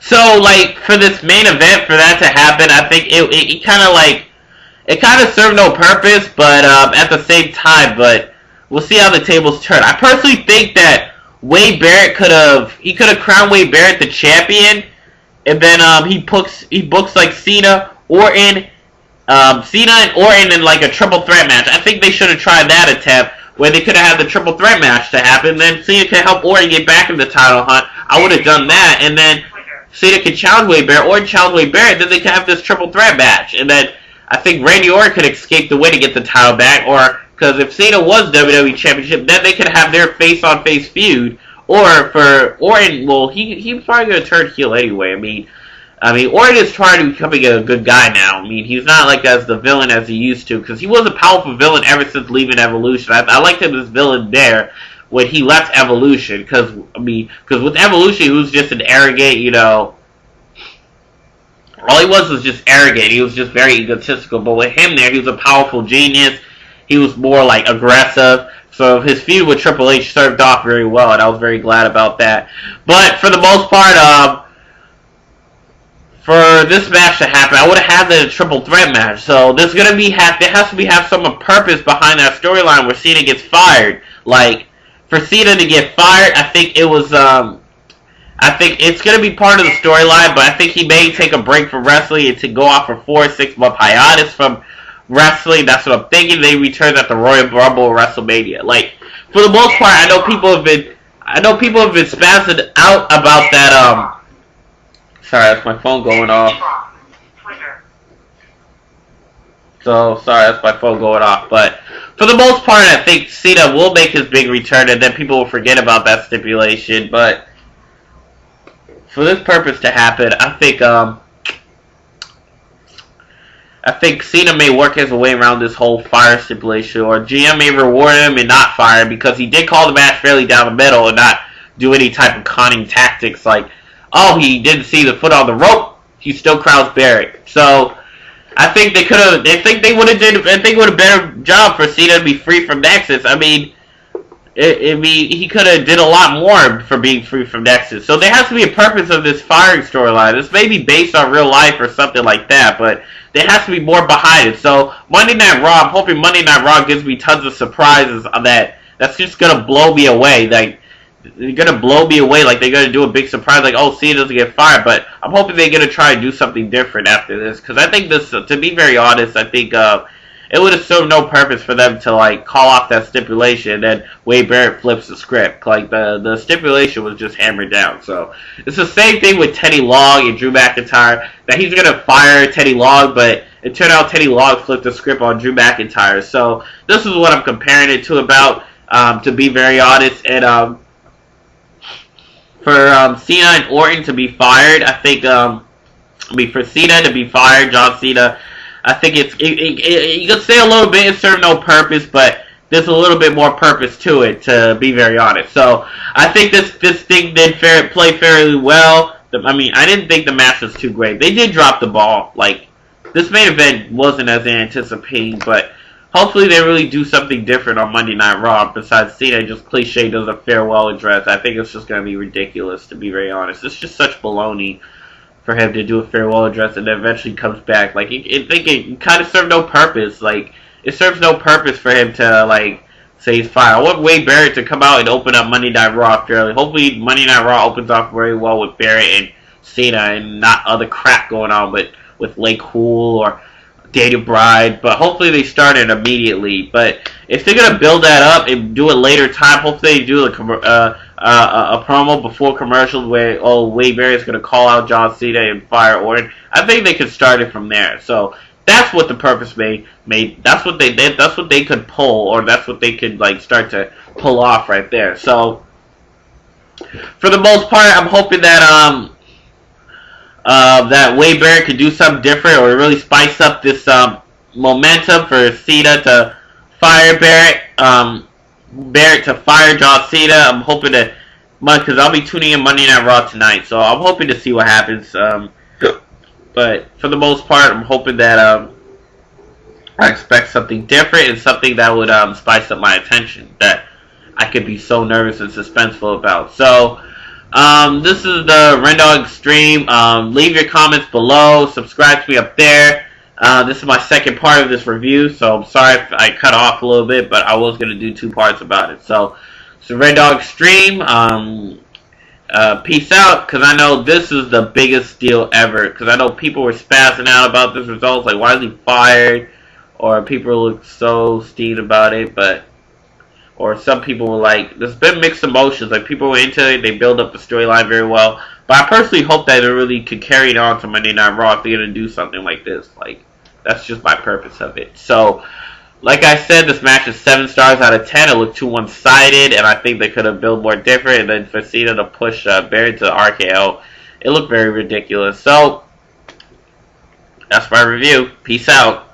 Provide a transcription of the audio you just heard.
So, like, for this main event, for that to happen, I think it kind of like, it kind of served no purpose, but at the same time, but we'll see how the tables turn. I personally think that Wade Barrett he could have crowned Wade Barrett the champion, and then he books like Cena and Orton in like a triple threat match. I think they should have tried that attempt where they could have had the triple threat match to happen. Then Cena could help Orton get back in the title hunt. I would have done that, and then Cena could challenge Wade Barrett, Orton challenge Wade Barrett, then they could have this triple threat match, and then I think Randy Orton could escape the way to get the title back, or because if Cena was WWE Championship, then they could have their face-on-face feud. Or for Orton, well, he's probably gonna turn heel anyway. I mean, Orton is trying to becoming a good guy now. I mean, he's not like as the villain as he used to, because he was a powerful villain ever since leaving Evolution. I liked him as villain there when he left Evolution, because with Evolution he was just an arrogant, all he was just arrogant. He was just very egotistical. But with him there, he was a powerful genius. He was more like aggressive. So his feud with Triple H served off very well, and I was very glad about that. But for the most part, for this match to happen, I would have had the triple threat match. So there's gonna be there has to be some purpose behind that storyline where Cena gets fired. Like for Cena to get fired, I think it was I think it's gonna be part of the storyline, but I think he may take a break from wrestling and to go off for 4 or 6 month hiatus from wrestling. That's what I'm thinking. They return at the Royal Rumble or WrestleMania. Like for the most part, I know people have been spazzing out about that. Sorry, that's my phone going off. So sorry, that's my phone going off. But for the most part, I think Cena will make his big return, and then people will forget about that stipulation. But for this purpose to happen, I think Cena may work his way around this whole fire stipulation, or GM may reward him and not fire him because he did call the match fairly down the middle and not do any type of conning tactics like, oh, he didn't see the foot on the rope, he still crowns Barrett. So I think they would have did a better job for Cena to be free from Nexus. I mean, he could have did a lot more for being free from Nexus. So there has to be a purpose of this firing storyline. This may be based on real life or something like that, but there has to be more behind it. So Monday Night Raw, I'm hoping Monday Night Raw gives me tons of surprises on that's just gonna blow me away. Like they're gonna blow me away. Like they're gonna do a big surprise. Like, oh, Cena doesn't get fired. But I'm hoping they're gonna try and do something different after this. Because I think this, to be very honest, I think it would have served no purpose for them to like call off that stipulation and then Wade Barrett flips the script. Like the stipulation was just hammered down. So it's the same thing with Teddy Long and Drew McIntyre. That he's gonna fire Teddy Long, but it turned out Teddy Long flipped the script on Drew McIntyre. So this is what I'm comparing it to about, to be very honest. And for Cena and Orton to be fired, I think for Cena to be fired, John Cena, I think you could say a little bit it served no purpose, but there's a little bit more purpose to it, to be very honest. So I think this thing did play fairly well. I mean, I didn't think the match was too great. They did drop the ball. Like, this main event wasn't as anticipating, but hopefully they really do something different on Monday Night Raw besides Cena just cliche does a farewell address. I think it's just going to be ridiculous, to be very honest. It's just such baloney for him to do a farewell address and then eventually comes back. Like, it kind of served no purpose. Like, it serves no purpose for him to, like, say he's fired. I want Wade Barrett to come out and open up Monday Night Raw fairly. Hopefully Monday Night Raw opens off very well with Barrett and Cena and not other crap going on with Lake Cool or Daniel Bryan. But hopefully they start it immediately. But if they're going to build that up and do it later time, hopefully they do a promo before commercials where, oh, Wade Barrett's going to call out John Cena and fire Orton. I think they could start it from there. So that's what the purpose made. That's what they did. That's what they could pull, or that's what they could like start to pull off right there. So for the most part, I'm hoping that that Wade Barrett could do something different or really spice up this momentum for Cena to fire Barrett. Barrett to fire John Cena. I'm hoping to, because I'll be tuning in Monday Night Raw tonight, so I'm hoping to see what happens. But for the most part, I'm hoping that I expect something different and something that would spice up my attention that I could be so nervous and suspenseful about. So This is the Rendog Extreme. Leave your comments below. Subscribe to me up there. This is my second part of this review, so I'm sorry if I cut off a little bit, but I was going to do 2 parts about it. So Rendog Extreme. Peace out, because I know this is the biggest deal ever. Because I know people were spazzing out about this result, like, why is he fired? Or people look so steamed about it, but... Or some people were like, there's been mixed emotions. Like, people were into it, they build up the storyline very well. But I personally hope that it really could carry it on to Monday Night Raw if they're going to do something like this. Like, that's just my purpose of it. So, like I said, this match is 7 stars out of 10. It looked too one-sided, and I think they could have built more different. And then for Cena to push Barry to RKO, it looked very ridiculous. So, that's my review. Peace out.